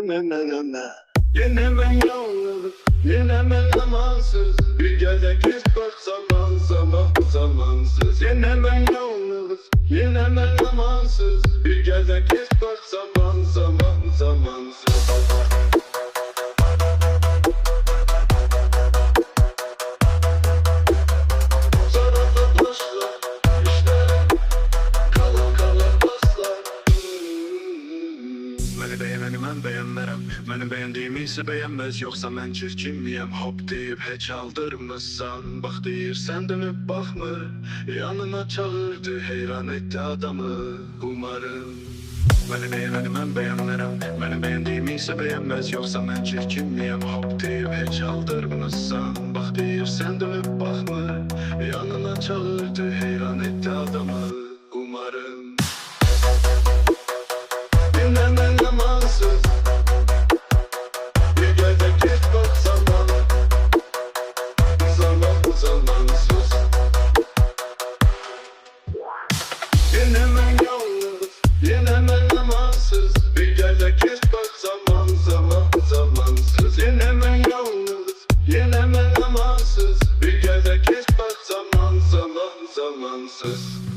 Yine ben yalnız, yine ben zamansız. Bir gece geç bak zaman zamansız. Yine ben yalnız, yine ben zamansız. Bir gece geç bak zaman zamansız. Məni beğeneni mən beğenmərəm. Məni beğendiğimi ise beğenmez. Yoksa mən çirkin miyəm? Hop deyip heç aldırmızsan. Bak deyirsən dönüp baxmır. Yanına çağırdı, heyran etti adamı. Umarım məni beğeneni mən beğenmərəm. Məni beğendiğimi ise beğenmez. Yoksa mən çirkin miyəm? Hop deyip heç aldırmızsan. Bak deyirsən dönüp baxmır. Yanına çağırdı, heyran etti adamı. Umarım dinlemem zamansız. Bir gece geç bak zamansız. Dinlemem yalnız, dinlemem zamansız. Bir gece geç bak zamansız. Dinlemem yalnız, dinlemem zamansız. Bir gece geç bak zamansız.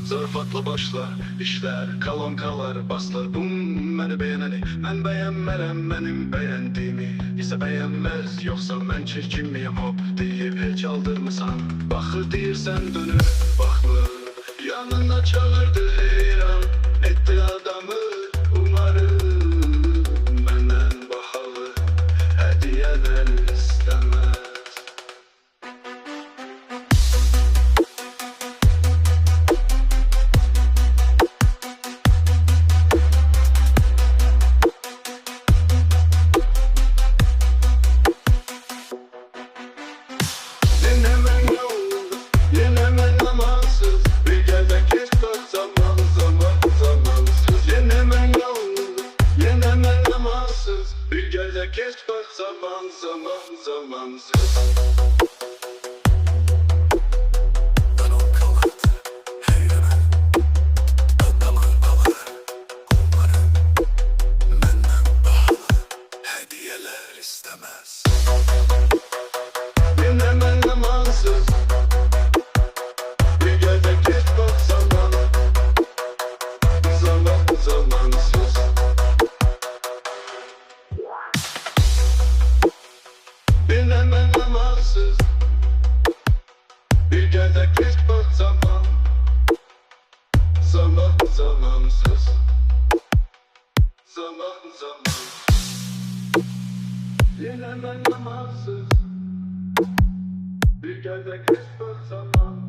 Zarafatla başlar, işler, kalonkalar baslar. Məni beğeneni, mən beğenmərəm. Mənim beğendiğimi ise beğenmez. Yoksa mən çirkin miyim? Hop deyip heç aldırmısan. Baxır deyirsən dönüp baxmır. Yanına çağırdı, heyran etti adamı. Umarım məndən bahalı hədiyələr istəməz. Dinlemem yalnız, dinlemem zamansız. Bir gece geç bak zamansız. Dinlemem yalnız, dinlemem zamansız. Bir gece geç bak zamansız. Hediyeler istemez. Dinlemem zamansız. Bir gece geç bak zamansız. Dinlemem zamansız. Bir gece geç bak zamansız. Dinlemem zamansız. Bir gece geç bak zamansız.